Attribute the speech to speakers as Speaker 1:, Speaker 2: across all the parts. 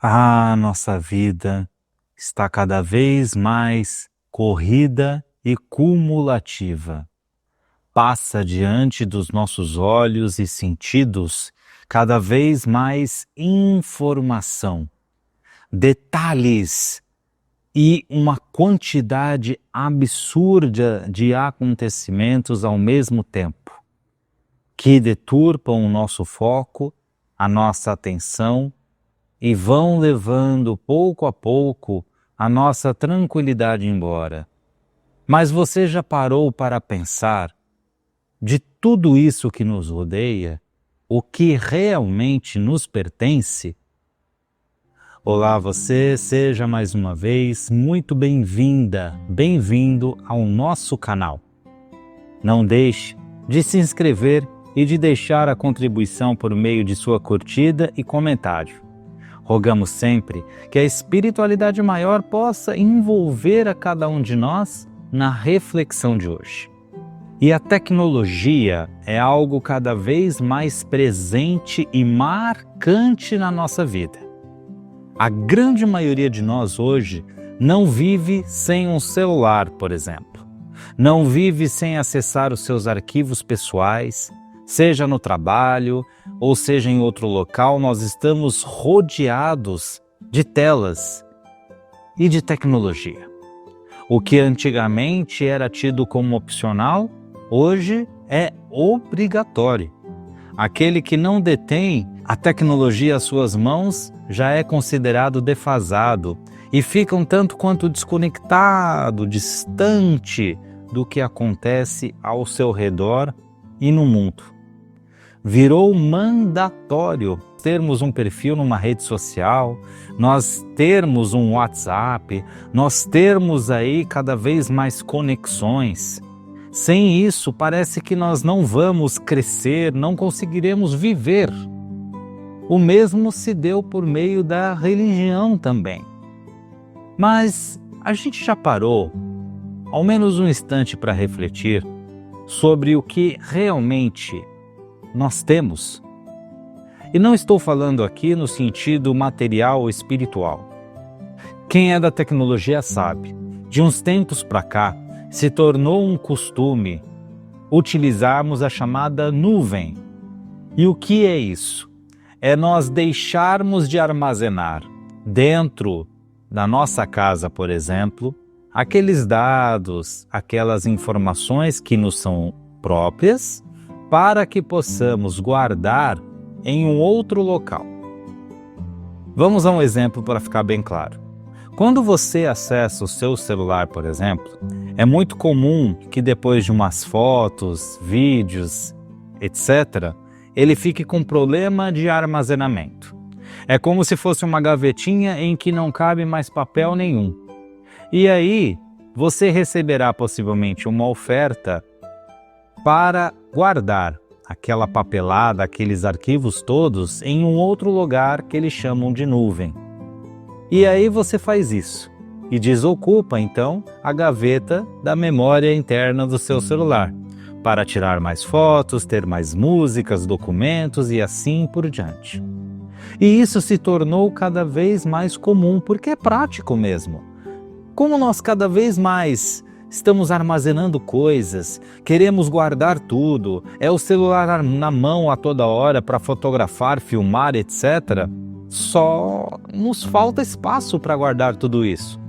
Speaker 1: Nossa vida está cada vez mais corrida e cumulativa. Passa diante dos nossos olhos e sentidos cada vez mais informação, detalhes e uma quantidade absurda de acontecimentos ao mesmo tempo, que deturpam o nosso foco, a nossa atenção e vão levando pouco a pouco a nossa tranquilidade embora. Mas você já parou para pensar de tudo isso que nos rodeia, o que realmente nos pertence? Olá você, seja mais uma vez muito bem-vinda, bem-vindo ao nosso canal. Não deixe de se inscrever e de deixar a contribuição por meio de sua curtida e comentário. Rogamos sempre que a espiritualidade maior possa envolver a cada um de nós na reflexão de hoje. E a tecnologia é algo cada vez mais presente e marcante na nossa vida. A grande maioria de nós hoje não vive sem um celular, por exemplo. Não vive sem acessar os seus arquivos pessoais, seja no trabalho ou seja em outro local, nós estamos rodeados de telas e de tecnologia. O que antigamente era tido como opcional, hoje é obrigatório. Aquele que não detém a tecnologia às suas mãos já é considerado defasado e fica um tanto quanto desconectado, distante do que acontece ao seu redor e no mundo. Virou mandatório termos um perfil numa rede social, nós termos um WhatsApp, nós termos aí cada vez mais conexões. Sem isso, parece que nós não vamos crescer, não conseguiremos viver. O mesmo se deu por meio da religião também. Mas a gente já parou, ao menos um instante para refletir sobre o que realmente nós temos? E não estou falando aqui no sentido material ou espiritual. Quem é da tecnologia sabe, de uns tempos para cá, se tornou um costume utilizarmos a chamada nuvem. E o que é isso? É nós deixarmos de armazenar dentro da nossa casa, por exemplo, aqueles dados, aquelas informações que nos são próprias, para que possamos guardar em um outro local. Vamos a um exemplo para ficar bem claro. Quando você acessa o seu celular, por exemplo, é muito comum que depois de umas fotos, vídeos, etc., ele fique com problema de armazenamento. É como se fosse uma gavetinha em que não cabe mais papel nenhum. E aí, você receberá possivelmente uma oferta para guardar aquela papelada, aqueles arquivos todos em um outro lugar que eles chamam de nuvem. E aí você faz isso e desocupa então a gaveta da memória interna do seu celular para tirar mais fotos, ter mais músicas, documentos e assim por diante. E isso se tornou cada vez mais comum porque é prático mesmo. Como nós cada vez mais estamos armazenando coisas, queremos guardar tudo, é o celular na mão a toda hora para fotografar, filmar, etc., só nos falta espaço para guardar tudo isso.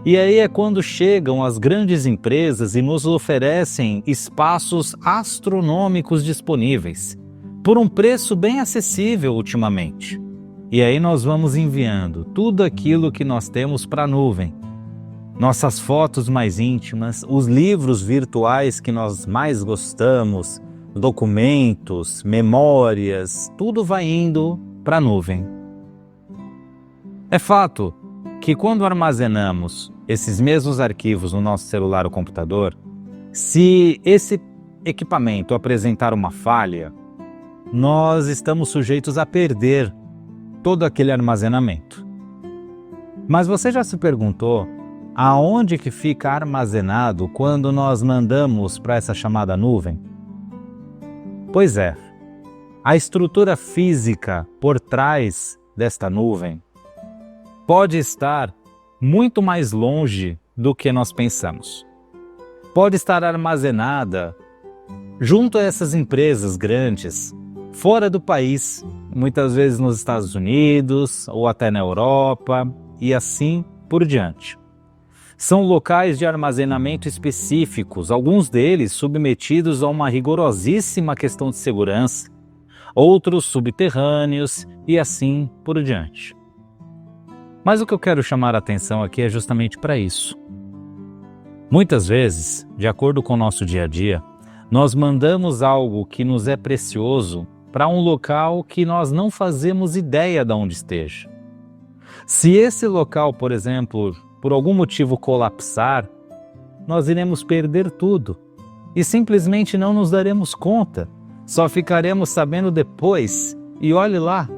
Speaker 1: E aí é quando chegam as grandes empresas e nos oferecem espaços astronômicos disponíveis, por um preço bem acessível ultimamente. E aí nós vamos enviando tudo aquilo que nós temos para a nuvem. Nossas fotos mais íntimas, os livros virtuais que nós mais gostamos, documentos, memórias, tudo vai indo para a nuvem. É fato que quando armazenamos esses mesmos arquivos no nosso celular ou computador, se esse equipamento apresentar uma falha, nós estamos sujeitos a perder todo aquele armazenamento. Mas você já se perguntou aonde que fica armazenado quando nós mandamos para essa chamada nuvem? Pois é, a estrutura física por trás desta nuvem pode estar muito mais longe do que nós pensamos. Pode estar armazenada junto a essas empresas grandes, fora do país, muitas vezes nos Estados Unidos ou até na Europa e assim por diante. São locais de armazenamento específicos, alguns deles submetidos a uma rigorosíssima questão de segurança, outros subterrâneos e assim por diante. Mas o que eu quero chamar a atenção aqui é justamente para isso. Muitas vezes, de acordo com o nosso dia a dia, nós mandamos algo que nos é precioso para um local que nós não fazemos ideia de onde esteja. Se esse local, por exemplo, por algum motivo colapsar, nós iremos perder tudo e simplesmente não nos daremos conta, só ficaremos sabendo depois e olhe lá.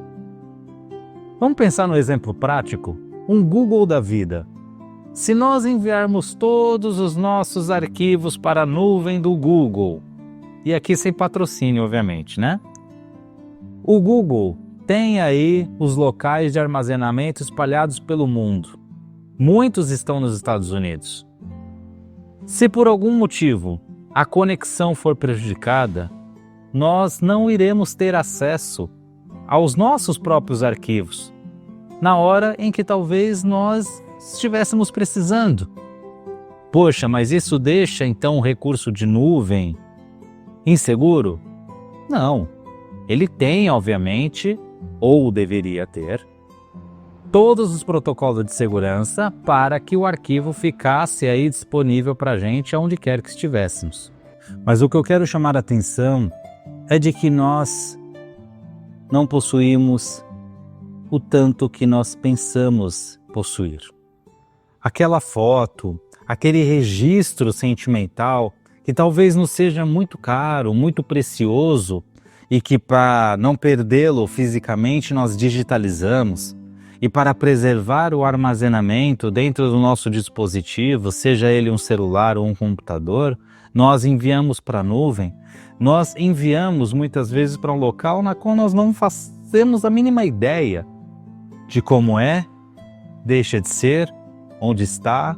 Speaker 1: Vamos pensar no exemplo prático, um Google da vida. Se nós enviarmos todos os nossos arquivos para a nuvem do Google, e aqui sem patrocínio, obviamente, né? O Google tem aí os locais de armazenamento espalhados pelo mundo. Muitos estão nos Estados Unidos. Se por algum motivo a conexão for prejudicada, nós não iremos ter acesso aos nossos próprios arquivos, na hora em que talvez nós estivéssemos precisando. Poxa, mas isso deixa então o recurso de nuvem inseguro? Não. Ele tem, obviamente, ou deveria ter, todos os protocolos de segurança para que o arquivo ficasse aí disponível para a gente aonde quer que estivéssemos. Mas o que eu quero chamar a atenção é de que nós não possuímos o tanto que nós pensamos possuir. Aquela foto, aquele registro sentimental que talvez nos seja muito caro, muito precioso e que para não perdê-lo fisicamente nós digitalizamos e para preservar o armazenamento dentro do nosso dispositivo, seja ele um celular ou um computador, nós enviamos para a nuvem, nós enviamos muitas vezes para um local na qual nós não fazemos a mínima ideia de como é, deixa de ser, onde está,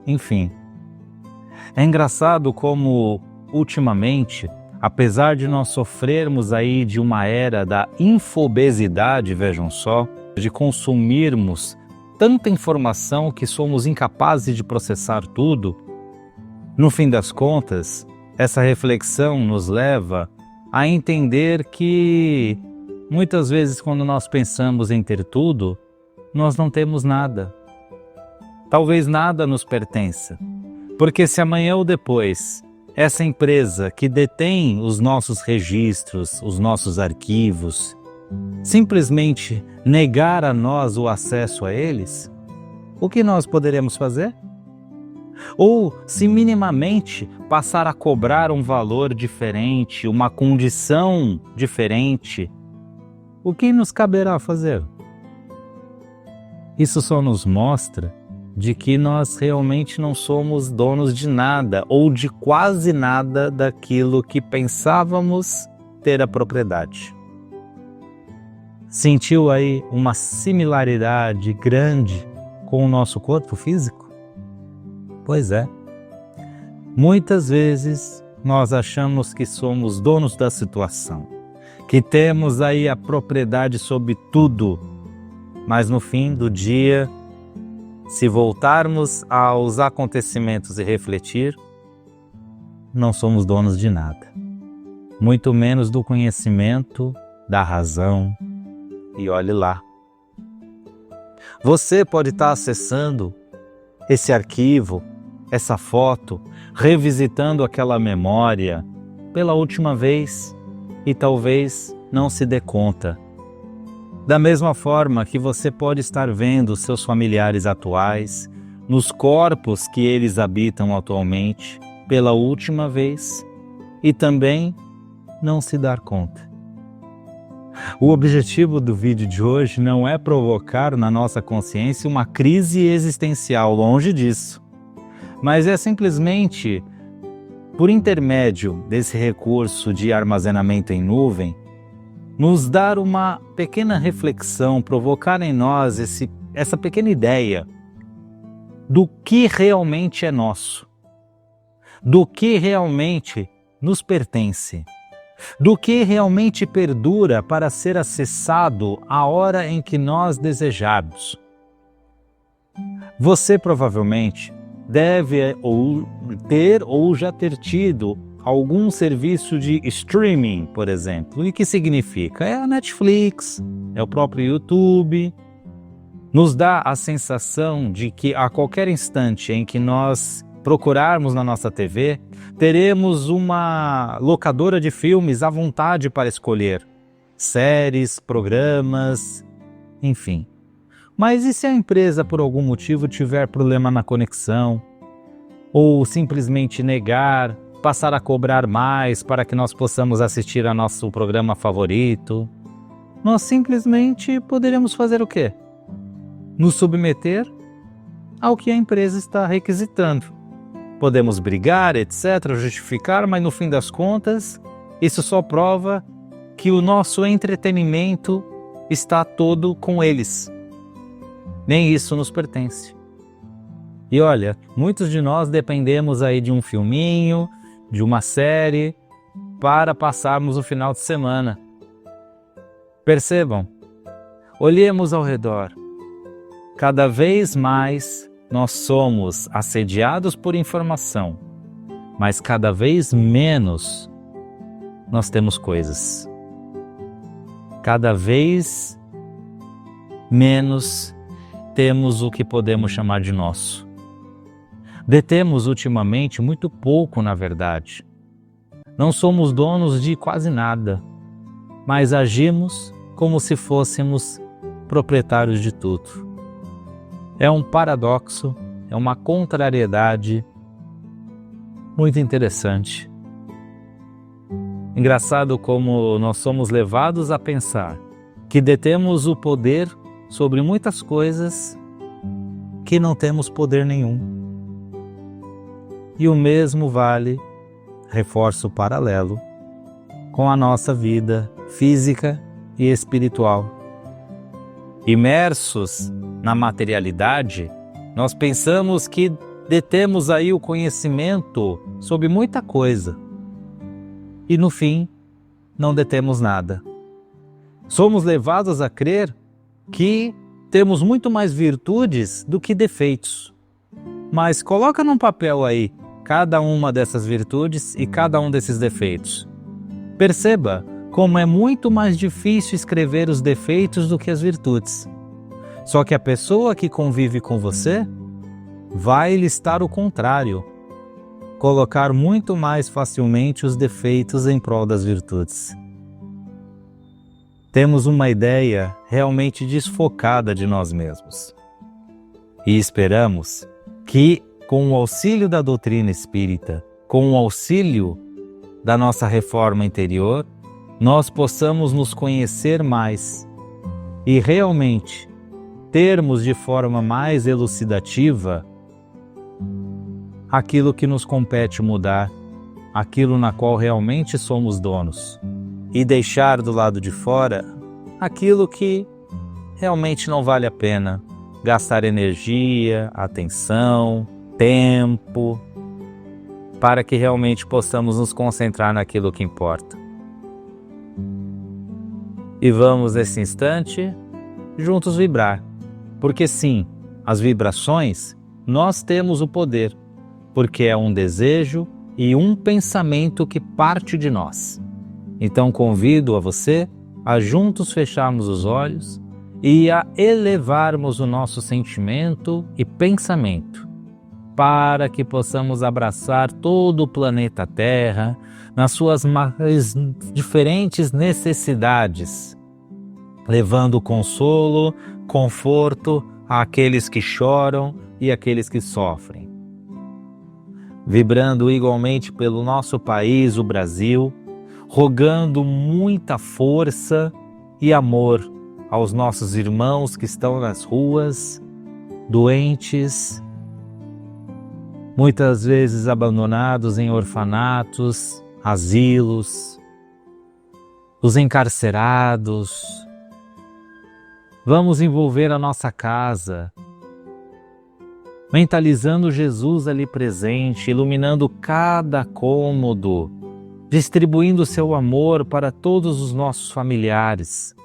Speaker 1: enfim. É engraçado como, ultimamente, apesar de nós sofrermos aí de uma era da infobesidade, vejam só, de consumirmos tanta informação que somos incapazes de processar tudo, no fim das contas, essa reflexão nos leva a entender que muitas vezes quando nós pensamos em ter tudo, nós não temos nada. Talvez nada nos pertença, porque se amanhã ou depois essa empresa que detém os nossos registros, os nossos arquivos, simplesmente negar a nós o acesso a eles, o que nós poderemos fazer? Ou, se minimamente passar a cobrar um valor diferente, uma condição diferente, o que nos caberá fazer? Isso só nos mostra de que nós realmente não somos donos de nada ou de quase nada daquilo que pensávamos ter a propriedade. Sentiu aí uma similaridade grande com o nosso corpo físico? Pois é. Muitas vezes nós achamos que somos donos da situação, que temos aí a propriedade sobre tudo, mas no fim do dia, se voltarmos aos acontecimentos e refletir, não somos donos de nada, muito menos do conhecimento, da razão, e olhe lá. Você pode estar acessando esse arquivo, essa foto, revisitando aquela memória pela última vez e talvez não se dê conta. Da mesma forma que você pode estar vendo seus familiares atuais, nos corpos que eles habitam atualmente, pela última vez, e também não se dar conta. O objetivo do vídeo de hoje não é provocar na nossa consciência uma crise existencial, longe disso, mas é simplesmente, por intermédio desse recurso de armazenamento em nuvem, nos dar uma pequena reflexão, provocar em nós esse essa pequena ideia do que realmente é nosso, do que realmente nos pertence, do que realmente perdura para ser acessado a hora em que nós desejarmos. Você provavelmente deve ou ter ou já ter tido algum serviço de streaming, por exemplo. E o que significa? É a Netflix, é o próprio YouTube. Nos dá a sensação de que a qualquer instante em que nós procurarmos na nossa TV, teremos uma locadora de filmes à vontade para escolher. Séries, programas, enfim. Mas e se a empresa por algum motivo tiver problema na conexão? Ou simplesmente negar, passar a cobrar mais para que nós possamos assistir a nosso programa favorito? Nós simplesmente poderemos fazer o quê? Nos submeter ao que a empresa está requisitando. Podemos brigar, etc., justificar, mas no fim das contas, isso só prova que o nosso entretenimento está todo com eles. Nem isso nos pertence. E olha, muitos de nós dependemos aí de um filminho, de uma série, para passarmos o final de semana. Percebam, olhemos ao redor. Cada vez mais nós somos assediados por informação, mas cada vez menos nós temos coisas. Cada vez menos temos o que podemos chamar de nosso. Detemos ultimamente muito pouco, na verdade. Não somos donos de quase nada, mas agimos como se fôssemos proprietários de tudo. É um paradoxo, é uma contrariedade muito interessante. Engraçado como nós somos levados a pensar que detemos o poder sobre muitas coisas que não temos poder nenhum. E o mesmo vale, reforço paralelo, com a nossa vida física e espiritual. Imersos na materialidade, nós pensamos que detemos aí o conhecimento sobre muita coisa. E no fim, não detemos nada. Somos levados a crer que temos muito mais virtudes do que defeitos. Mas coloca num papel aí cada uma dessas virtudes e cada um desses defeitos. Perceba como é muito mais difícil escrever os defeitos do que as virtudes. Só que a pessoa que convive com você vai listar o contrário, colocar muito mais facilmente os defeitos em prol das virtudes. Temos uma ideia realmente desfocada de nós mesmos. E esperamos que, com o auxílio da doutrina espírita, com o auxílio da nossa reforma interior, nós possamos nos conhecer mais e realmente termos de forma mais elucidativa aquilo que nos compete mudar, aquilo na qual realmente somos donos, e deixar do lado de fora aquilo que realmente não vale a pena gastar energia, atenção, tempo, para que realmente possamos nos concentrar naquilo que importa. E vamos nesse instante juntos vibrar. Porque sim, as vibrações, nós temos o poder, porque é um desejo e um pensamento que parte de nós. Então convido a você a juntos fecharmos os olhos e a elevarmos o nosso sentimento e pensamento, para que possamos abraçar todo o planeta Terra nas suas mais diferentes necessidades, levando consolo, conforto àqueles que choram e àqueles que sofrem. Vibrando igualmente pelo nosso país, o Brasil, rogando muita força e amor aos nossos irmãos que estão nas ruas, doentes, muitas vezes abandonados em orfanatos, asilos, os encarcerados, Vamos envolver a nossa casa, mentalizando Jesus ali presente, iluminando cada cômodo, distribuindo seu amor para todos os nossos familiares.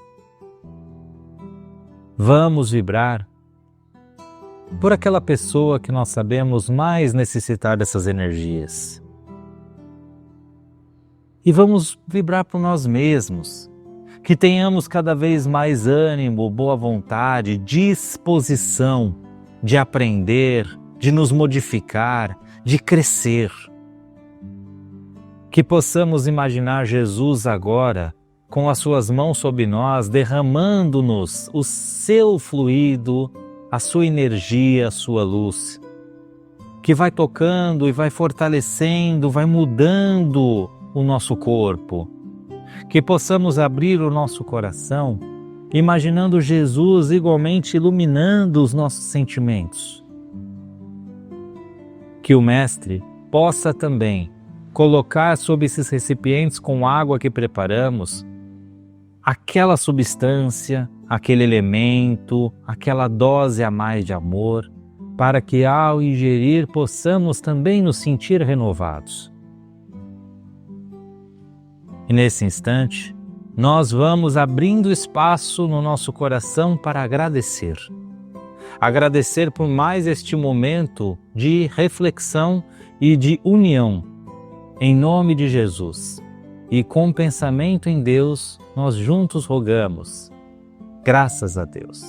Speaker 1: Vamos vibrar por aquela pessoa que nós sabemos mais necessitar dessas energias. E vamos vibrar por nós mesmos, que tenhamos cada vez mais ânimo, boa vontade, disposição de aprender, de nos modificar, de crescer. Que possamos imaginar Jesus agora, com as suas mãos sobre nós, derramando-nos o seu fluido, a sua energia, a sua luz, que vai tocando e vai fortalecendo, vai mudando o nosso corpo. Que possamos abrir o nosso coração, imaginando Jesus igualmente iluminando os nossos sentimentos. Que o Mestre possa também colocar sob esses recipientes com água que preparamos aquela substância, aquele elemento, aquela dose a mais de amor, para que ao ingerir possamos também nos sentir renovados. E nesse instante, nós vamos abrindo espaço no nosso coração para agradecer. Agradecer por mais este momento de reflexão e de união, em nome de Jesus. E com pensamento em Deus, nós juntos rogamos. Graças a Deus.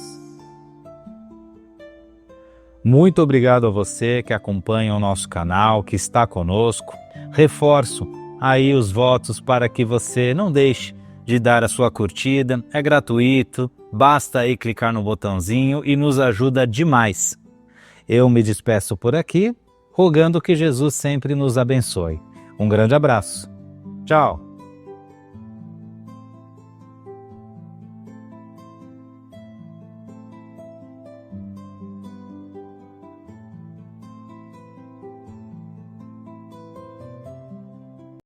Speaker 1: Muito obrigado a você que acompanha o nosso canal, que está conosco. Reforço aí os votos para que você não deixe de dar a sua curtida. É gratuito, basta aí clicar no botãozinho e nos ajuda demais. Eu me despeço por aqui, rogando que Jesus sempre nos abençoe. Um grande abraço. Tchau!